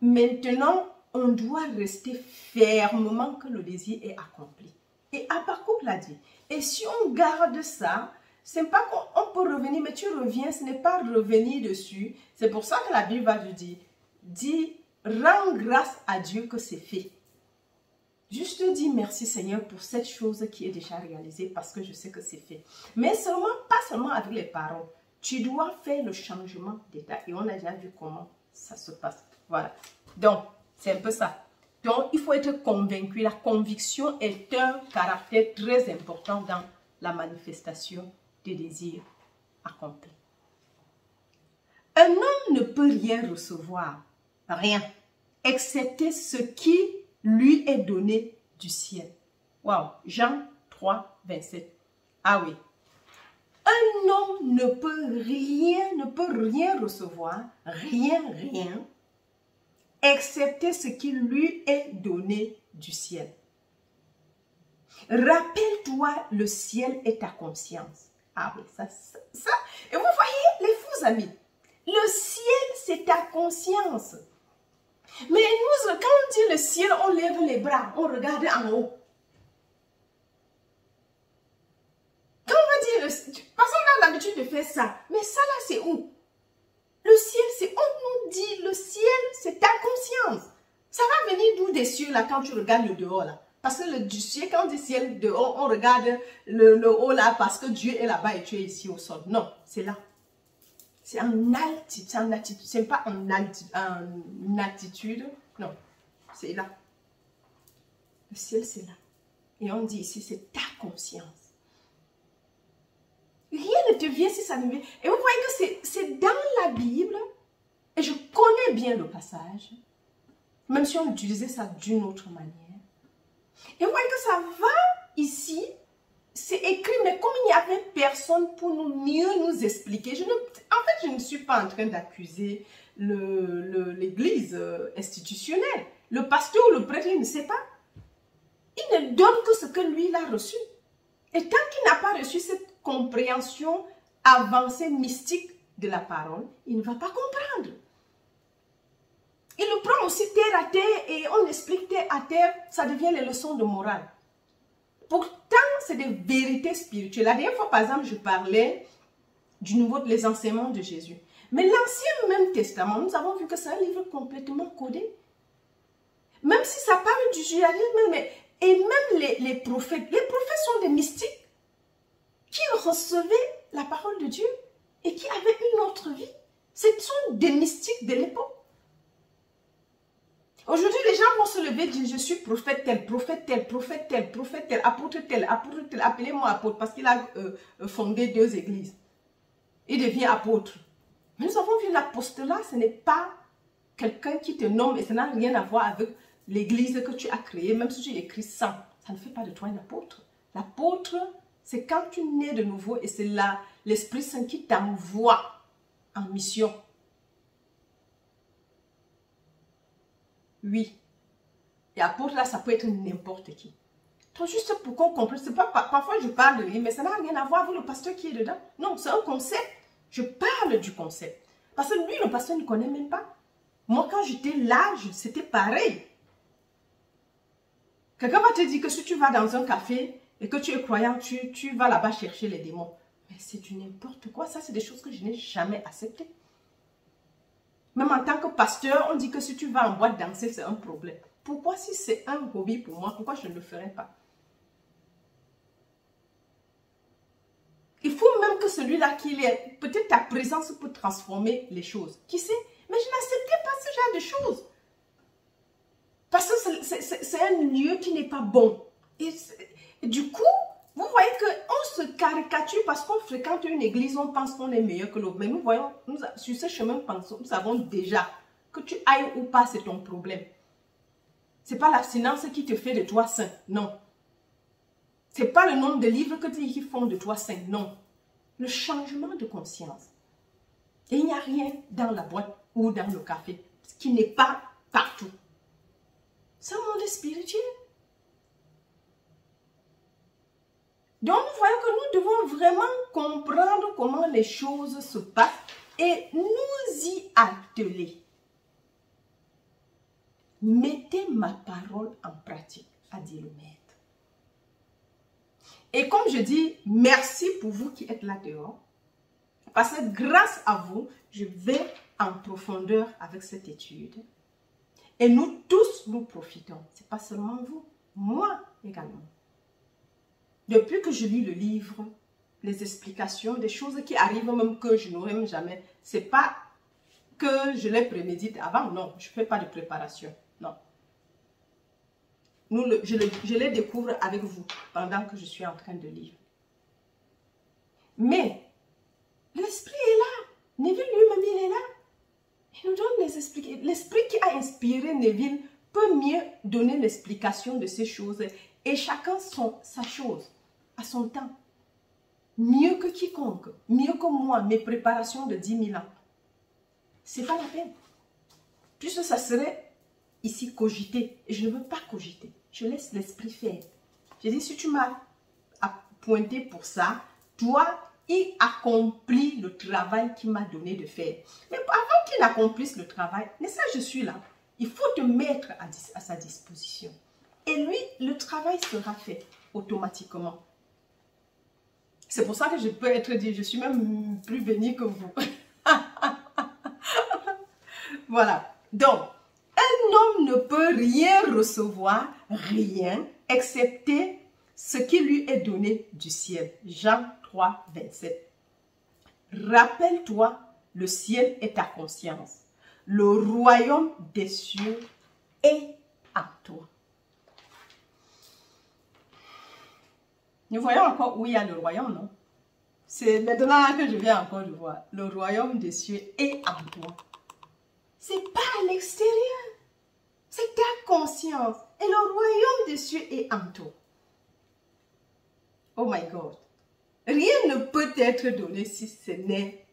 Maintenant, on doit rester fermement que le désir est accompli. Et Habakkuk l'a dit. Et si on garde ça, c'est pas qu'on peut revenir, mais tu reviens, ce n'est pas revenir dessus. C'est pour ça que la Bible va te dire, dis, rends grâce à Dieu que c'est fait. Juste dis merci Seigneur pour cette chose qui est déjà réalisée parce que je sais que c'est fait. Mais seulement, pas seulement avec les paroles. Tu dois faire le changement d'état. Et on a déjà vu comment ça se passe. Voilà. Donc, c'est un peu ça. Donc, il faut être convaincu. La conviction est un caractère très important dans la manifestation des désirs accomplis. Un homme ne peut rien recevoir, rien, excepté ce qui lui est donné du ciel. Waouh, Jean 3, 27. Ah oui. Un homme ne peut rien recevoir, rien, excepté ce qui lui est donné du ciel. Rappelle-toi, le ciel est ta conscience. Ah oui, ça. Et vous voyez, les fous amis, le ciel, c'est ta conscience. Mais nous, quand on dit le ciel, on lève les bras, on regarde en haut. Quand on va dire, parce qu'on a l'habitude de faire ça, mais ça là, c'est où? Le ciel, c'est, on nous dit, le ciel, c'est ta conscience. Ça va venir d'où des cieux là, quand tu regardes le dehors là? Parce que du ciel, quand on dit ciel dehors, on regarde le haut là, parce que Dieu est là-bas et tu es ici au sol. Non, c'est là. C'est en altitude, c'est pas en attitude, non, c'est là. Le ciel, c'est là. Et on dit ici, c'est ta conscience. Rien ne te vient si ça ne vient. Et vous voyez que c'est dans la Bible, et je connais bien le passage, même si on utilisait ça d'une autre manière. Et vous voyez que ça va ici, c'est écrit, mais comme il n'y avait personne pour mieux nous expliquer, en fait, je ne suis pas en train d'accuser l'église institutionnelle. Le pasteur ou le prêtre, il ne sait pas. Il ne donne que ce que lui, il a reçu. Et tant qu'il n'a pas reçu cette compréhension avancée, mystique de la parole, il ne va pas comprendre. Il le prend aussi terre à terre et on explique terre à terre, ça devient les leçons de morale. Pourtant, c'est des vérités spirituelles. La dernière fois, par exemple, je parlais des enseignements de Jésus. Mais l'Ancien même Testament, nous avons vu que c'est un livre complètement codé. Même si ça parle du judaïsme, et même les prophètes sont des mystiques qui recevaient la parole de Dieu et qui avaient une autre vie. Ce sont des mystiques de l'époque. Aujourd'hui, les gens vont se lever et dire, je suis prophète tel, prophète tel, prophète tel, prophète tel, apôtre tel, appelez-moi apôtre parce qu'il a fondé 2 églises. Il devient apôtre. Mais nous avons vu l'apostolat, ce n'est pas quelqu'un qui te nomme et ça n'a rien à voir avec l'église que tu as créée, même si tu écris ça ne fait pas de toi un apôtre. L'apôtre, c'est quand tu nais de nouveau et c'est là l'Esprit Saint qui t'envoie en mission. Oui. Et apôtre là, ça peut être n'importe qui. Donc juste pour qu'on comprenne, c'est pas, parfois je parle de lui, mais ça n'a rien à voir avec le pasteur qui est dedans. Non, c'est un concept. Je parle du concept. Parce que lui, le pasteur ne connaît même pas. Moi, quand j'étais là, c'était pareil. Quelqu'un va te dire que si tu vas dans un café et que tu es croyant, tu vas là-bas chercher les démons. Mais c'est du n'importe quoi. Ça, c'est des choses que je n'ai jamais acceptées. Même en tant que pasteur, on dit que si tu vas en boîte danser, c'est un problème. Pourquoi si c'est un hobby pour moi, pourquoi je ne le ferais pas? Il faut même que celui-là qu'il est, peut-être ta présence peut transformer les choses. Qui sait? Mais je n'acceptais pas ce genre de choses. Parce que c'est un lieu qui n'est pas bon. Et du coup, vous voyez qu'on se caricature parce qu'on fréquente une église, on pense qu'on est meilleur que l'autre. Mais nous voyons, sur ce chemin, nous savons déjà que tu ailles ou pas, c'est ton problème. Ce n'est pas l'abstinence qui te fait de toi saint, non. Ce n'est pas le nombre de livres qui font de toi saint, non. Le changement de conscience. Et il n'y a rien dans la boîte ou dans le café, ce qui n'est pas partout. C'est un monde spirituel. Donc, nous voyons que nous devons vraiment comprendre comment les choses se passent et nous y atteler. mettez ma parole en pratique, a dit le maître. Et comme je dis, merci pour vous qui êtes là dehors. Parce que grâce à vous, je vais en profondeur avec cette étude. Et nous tous, nous profitons. Ce n'est pas seulement vous, moi également. Depuis que je lis le livre, les explications, des choses qui arrivent même que je n'aurais même jamais. Ce n'est pas que je les prémédite avant, non. Je ne fais pas de préparation, non. Je les découvre avec vous pendant que je suis en train de lire. Mais l'esprit est là. Neville lui-même, il est là. Il nous donne les explications. L'esprit qui a inspiré Neville peut mieux donner l'explication de ces choses. Et chacun sa chose, à son temps. Mieux que quiconque, mieux que moi, mes préparations de 10 000 ans. C'est pas la peine. Puisque ça serait ici cogiter. Et je ne veux pas cogiter. Je laisse l'esprit faire. Je dis, si tu m'as pointé pour ça, toi, il accomplit le travail qu'il m'a donné de faire. Mais avant qu'il accomplisse le travail, mais ça, je suis là. Il faut te mettre à sa disposition. Et lui, le travail sera fait automatiquement. C'est pour ça que je peux être dit, je suis même plus bénie que vous. Voilà. Donc, un homme ne peut rien recevoir, rien, excepté ce qui lui est donné du ciel. Jean 3, 27. Rappelle-toi, le ciel est ta conscience. Le royaume des cieux est en toi. Nous voyons encore où il y a le royaume, non? C'est maintenant que je viens encore de voir. Le royaume des cieux est en toi. C'est pas à l'extérieur. C'est ta conscience. Et le royaume des cieux est en toi. Oh my God. Rien ne peut être donné si ce n'est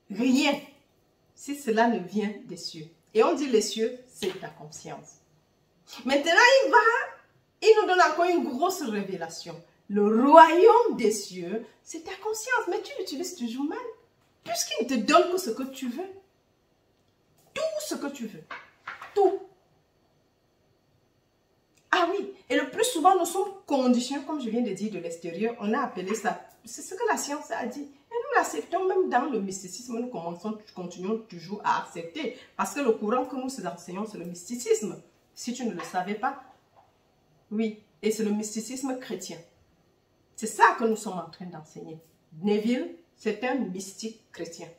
rien. Si cela ne vient des cieux. Et on dit les cieux, c'est ta conscience. Maintenant, il nous donne encore une grosse révélation. Le royaume des cieux, c'est ta conscience. Mais tu l'utilises toujours mal. Puisqu'il ne te donne que ce que tu veux. Tout ce que tu veux. Tout. Ah oui. Et le plus souvent, nous sommes conditionnés, comme je viens de dire, de l'extérieur. On a appelé ça. C'est ce que la science a dit. Et nous l'acceptons même dans le mysticisme. Nous continuons toujours à accepter. Parce que le courant que nous enseignons, c'est le mysticisme. Si tu ne le savais pas. Oui. Et c'est le mysticisme chrétien. C'est ça que nous sommes en train d'enseigner. Neville, c'est un mystique chrétien.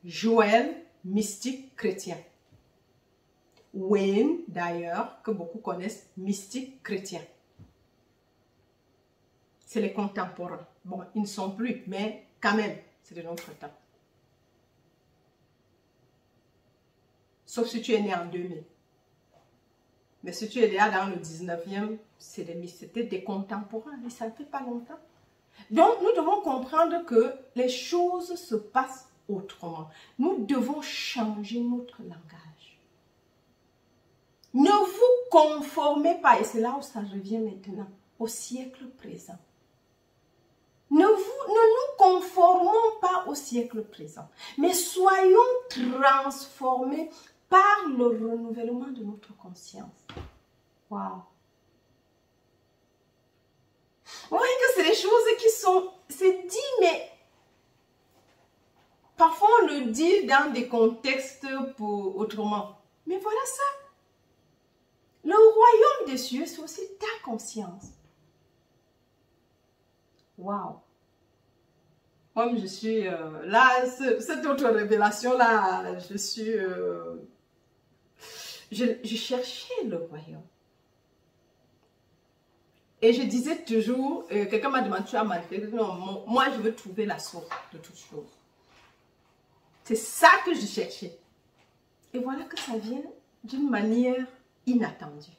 Joël, mystique chrétien. Wayne, d'ailleurs, que beaucoup connaissent, mystique chrétien. C'est les contemporains. Bon, ils ne sont plus, mais quand même, c'est de notre temps. Sauf si tu es né en 2000. Mais si tu es là dans le 19e, c'était des contemporains, et ça ne fait pas longtemps. Donc, nous devons comprendre que les choses se passent autrement. Nous devons changer notre langage. Ne vous conformez pas, et c'est là où ça revient maintenant, au siècle présent. Ne nous conformons pas au siècle présent, mais soyons transformés par le renouvellement de notre conscience. Waouh! Vous voyez que c'est des choses qui sont, c'est dit, mais parfois on le dit dans des contextes pour autrement. Mais voilà ça. Le royaume des cieux, c'est aussi ta conscience. Waouh! Moi, je suis là, cette autre révélation-là, je suis... je cherchais le royaume. Et je disais toujours, quelqu'un m'a demandé, tu as manqué. Non, moi, je veux trouver la source de toutes choses. C'est ça que je cherchais. Et voilà que ça vient d'une manière inattendue.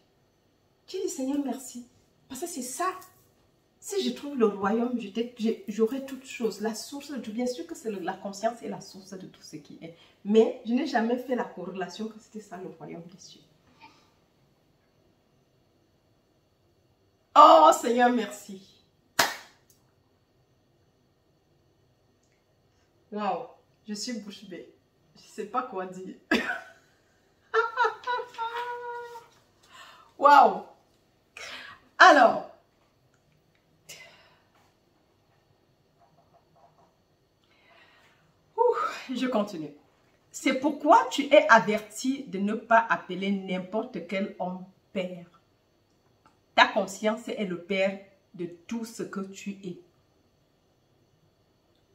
J'ai dit, Seigneur, merci. Parce que c'est ça. Si je trouve le royaume, j'aurai toutes choses. La source de tout. Bien sûr que c'est la conscience et la source de tout ce qui est. Mais je n'ai jamais fait la corrélation que c'était ça le royaume des cieux. Oh Seigneur, merci. Wow, je suis bouche bée. Je ne sais pas quoi dire. Waouh! Alors, je continue. C'est pourquoi tu es averti de ne pas appeler n'importe quel homme père. Ta conscience est le père de tout ce que tu es.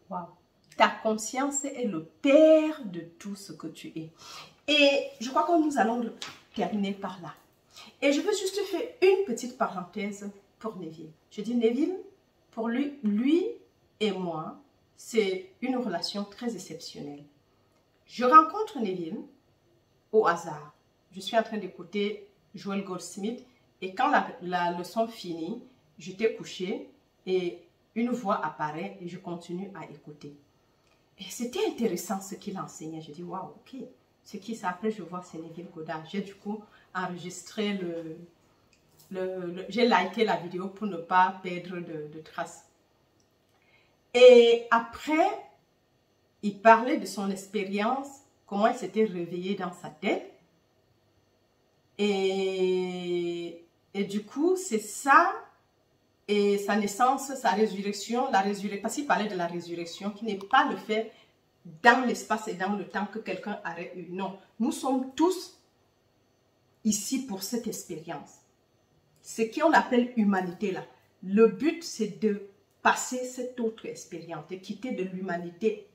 Wow. Ta conscience est le père de tout ce que tu es. Et je crois que nous allons terminer par là. Et je veux juste faire une petite parenthèse pour Neville. Je dis Neville, pour lui et moi, c'est une relation très exceptionnelle. Je rencontre Neville au hasard. Je suis en train d'écouter Joel Goldsmith et quand la leçon finit, j'étais couchée et une voix apparaît et je continue à écouter. Et c'était intéressant ce qu'il enseignait. Je dis, waouh, ok, c'est qui ça? Après, je vois, c'est Neville Goddard. J'ai du coup enregistré j'ai liké la vidéo pour ne pas perdre de traces. Et après, il parlait de son expérience, comment il s'était réveillé dans sa tête. Et du coup, c'est ça, et sa naissance, sa résurrection, parce qu'il parlait de la résurrection, qui n'est pas le fait dans l'espace et dans le temps que quelqu'un aurait eu. Non, nous sommes tous ici pour cette expérience. Ce qu'on appelle humanité là. Le but, c'est de passer cette autre expérience, de quitter de l'humanité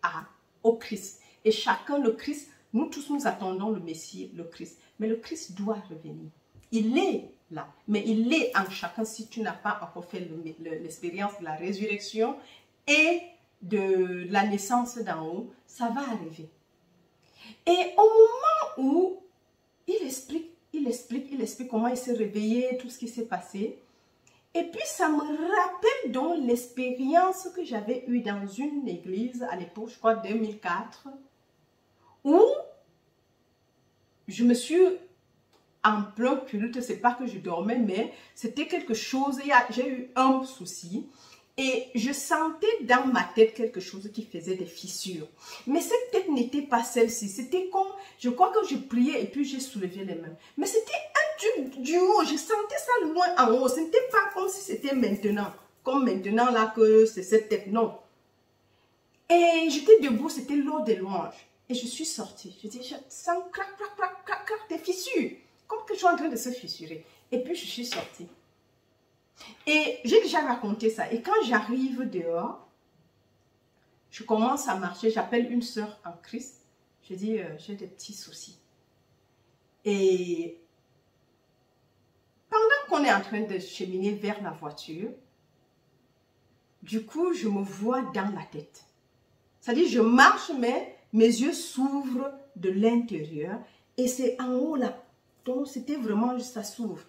au Christ. Et chacun, le Christ, nous tous nous attendons le Messie, le Christ. Mais le Christ doit revenir. Il est là, mais il est en chacun si tu n'as pas encore fait l'expérience de la résurrection et de la naissance d'en haut, ça va arriver. Et au moment où il explique comment il s'est réveillé, tout ce qui s'est passé, et puis ça me rappelle donc l'expérience que j'avais eue dans une église à l'époque, je crois 2004, où je me suis en plein culte, c'est pas que je dormais, mais c'était quelque chose, j'ai eu un souci et je sentais dans ma tête quelque chose qui faisait des fissures. Mais cette tête n'était pas celle-ci, c'était comme, je crois que je priais et puis j'ai soulevé les mains. Mais c'était un truc du haut, je sentais ça loin en haut, ce n'était pas comme si c'était maintenant, comme maintenant là que c'est cette tête, non. Et j'étais debout, c'était lors des louanges. Et je suis sortie, je dis, je sens clac, clac, clac, clac, clac, des fissures. Comme que je suis en train de se fissurer. Et puis, je suis sortie. Et j'ai déjà raconté ça. Et quand j'arrive dehors, je commence à marcher. J'appelle une sœur en Christ. Je dis, j'ai des petits soucis. Et pendant qu'on est en train de cheminer vers la voiture, du coup, je me vois dans la tête. C'est-à-dire, je marche, mais mes yeux s'ouvrent de l'intérieur. Et c'est en haut là. Donc, c'était vraiment juste, ça s'ouvre.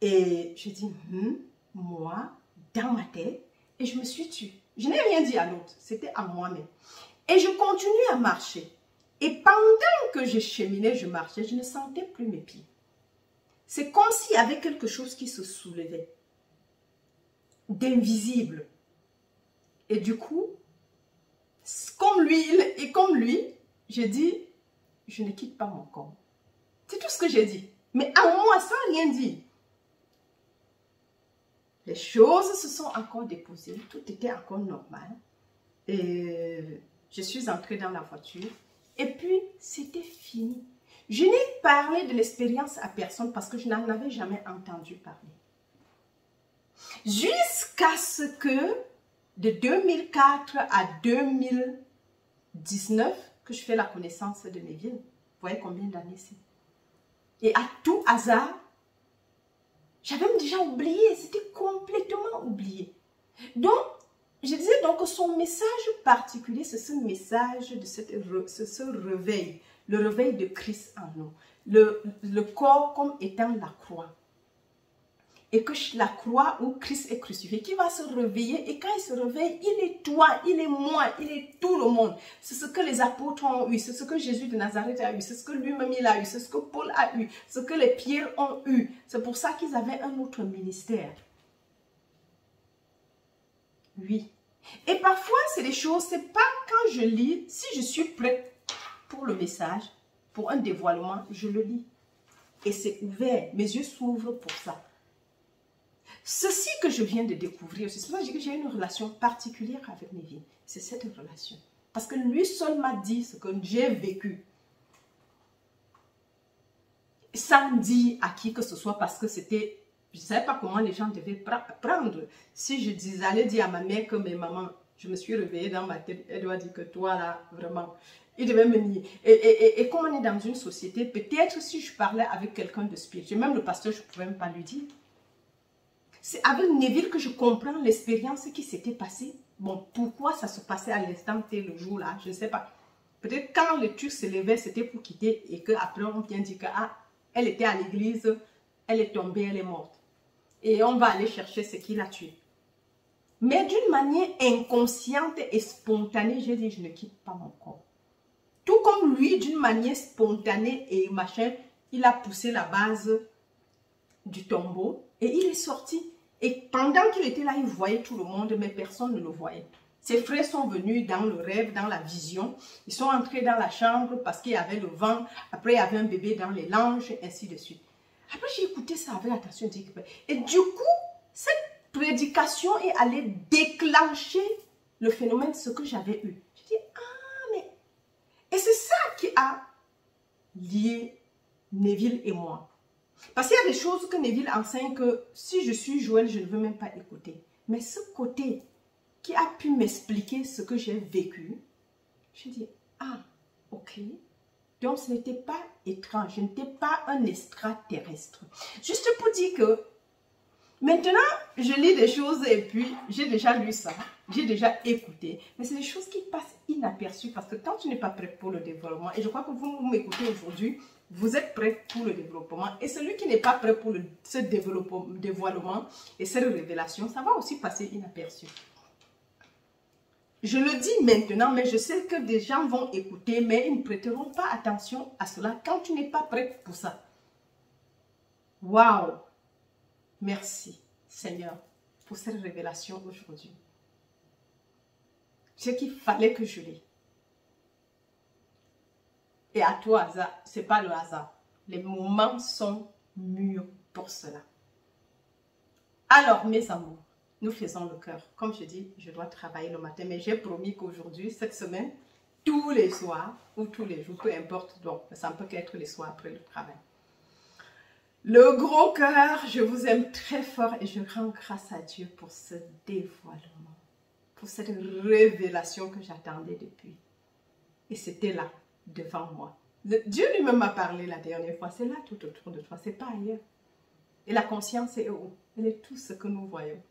Et je dis, moi, dans ma tête, et je me suis tue. Je n'ai rien dit à l'autre, c'était à moi-même. Et je continue à marcher. Et pendant que je cheminais, je marchais, je ne sentais plus mes pieds. C'est comme s'il y avait quelque chose qui se soulevait, d'invisible. Et du coup, comme lui, j'ai dit, je ne quitte pas mon corps. C'est tout ce que j'ai dit. Mais à moi, sans rien dire. Les choses se sont encore déposées. Tout était encore normal. Et je suis entrée dans la voiture. Et puis, c'était fini. Je n'ai parlé de l'expérience à personne parce que je n'en avais jamais entendu parler. Jusqu'à ce que, de 2004 à 2019, que je fais la connaissance de Neville. Vous voyez combien d'années c'est? Et à tout hasard, j'avais déjà oublié, c'était complètement oublié. Donc, je disais donc que son message particulier, c'est ce message de ce réveil, le réveil de Christ en nous. Le corps comme étant la croix. Et que la croix où Christ est crucifié, qui va se réveiller, et quand il se réveille, il est toi, il est moi, il est tout le monde. C'est ce que les apôtres ont eu, c'est ce que Jésus de Nazareth a eu, c'est ce que lui-même il a eu, c'est ce que Paul a eu, ce que les Pierre ont eu. C'est pour ça qu'ils avaient un autre ministère. Oui. Et parfois, c'est des choses, c'est pas quand je lis, si je suis prête pour le message, pour un dévoilement, je le lis. et c'est ouvert. Mes yeux s'ouvrent pour ça. Ceci que je viens de découvrir, c'est pour ça que j'ai une relation particulière avec Neville. C'est cette relation. Parce que lui seul m'a dit ce que j'ai vécu. Sans dire à qui que ce soit, parce que c'était... Je ne savais pas comment les gens devaient prendre. Si je allais dire à ma mère que mes mamans, je me suis réveillée dans ma tête, elle doit dire que toi là, vraiment, il devait me nier. Et comme on est dans une société, peut-être si je parlais avec quelqu'un de spirituel, même le pasteur, je ne pouvais même pas lui dire. C'est avec Neville que je comprends l'expérience qui s'était passée. Bon, pourquoi ça se passait à l'instant T le jour là, je ne sais pas. Peut-être quand le Turc se levait, c'était pour quitter et qu'après on vient dire que ah, elle était à l'église, elle est tombée, elle est morte. Et on va aller chercher ce qui l'a tuée. Mais d'une manière inconsciente et spontanée, j'ai dit, je ne quitte pas mon corps. Tout comme lui, d'une manière spontanée et machin, il a poussé la base du tombeau et il est sorti. Et pendant qu'il était là, il voyait tout le monde, mais personne ne le voyait. Ses frères sont venus dans le rêve, dans la vision. Ils sont entrés dans la chambre parce qu'il y avait le vent. Après, il y avait un bébé dans les langes, et ainsi de suite. Après, j'ai écouté ça avec attention. Et du coup, cette prédication est allée déclencher le phénomène, ce que j'avais eu. Je dis, ah, mais... Et c'est ça qui a lié Neville et moi. Parce qu'il y a des choses que Neville enseigne que si je suis Joël, je ne veux même pas écouter. Mais ce côté qui a pu m'expliquer ce que j'ai vécu, je dis, ah, ok. Donc, ce n'était pas étrange, je n'étais pas un extraterrestre. Juste pour dire que maintenant, je lis des choses et puis j'ai déjà lu ça, j'ai déjà écouté. Mais c'est des choses qui passent inaperçues parce que quand tu n'es pas prêt pour le développement, et je crois que vous m'écoutez aujourd'hui, vous êtes prêt pour le développement. Et celui qui n'est pas prêt pour ce dévoilement et cette révélation, ça va aussi passer inaperçu. Je le dis maintenant, mais je sais que des gens vont écouter, mais ils ne prêteront pas attention à cela quand tu n'es pas prêt pour ça. Waouh! Merci, Seigneur, pour cette révélation aujourd'hui. Ce qu'il fallait que je l'ai. Et à toi, hasard, ce n'est pas le hasard. Les moments sont mûrs pour cela. Alors, mes amours, nous faisons le cœur. Comme je dis, je dois travailler le matin, mais j'ai promis qu'aujourd'hui, cette semaine, tous les soirs ou tous les jours, peu importe, donc ça ne peut qu'être les soirs après le travail. Le gros cœur, je vous aime très fort et je rends grâce à Dieu pour ce dévoilement, pour cette révélation que j'attendais depuis. Et c'était là, devant moi. Dieu lui-même m'a parlé la dernière fois, c'est là tout autour de toi, c'est pas ailleurs. Et la conscience est où? Elle est tout ce que nous voyons.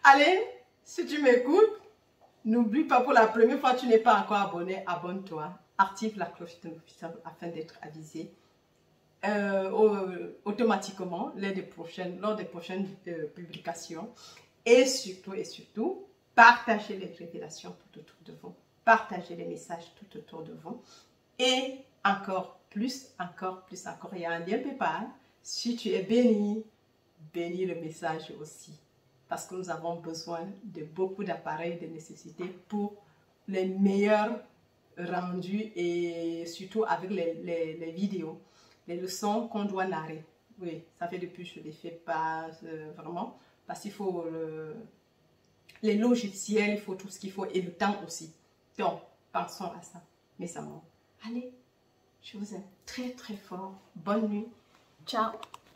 Allez, si tu m'écoutes, n'oublie pas, pour la première fois, tu n'es pas encore abonné, abonne-toi, active la cloche de notification afin d'être avisé automatiquement lors des prochaines publications. Et surtout, partagez les révélations tout autour de vous, partagez les messages tout autour de vous. Et encore plus, il y a un lien PayPal. Si tu es béni, bénis le message aussi. Parce que nous avons besoin de beaucoup d'appareils de nécessité pour les meilleurs rendus et surtout avec les vidéos, les leçons qu'on doit narrer. Oui, ça fait depuis que je ne les fais pas vraiment. Parce qu'il faut les logiciels, il faut tout ce qu'il faut et le temps aussi. Donc, pensons à ça, mes amours. Allez, je vous aime très très fort. Bonne nuit. Ciao.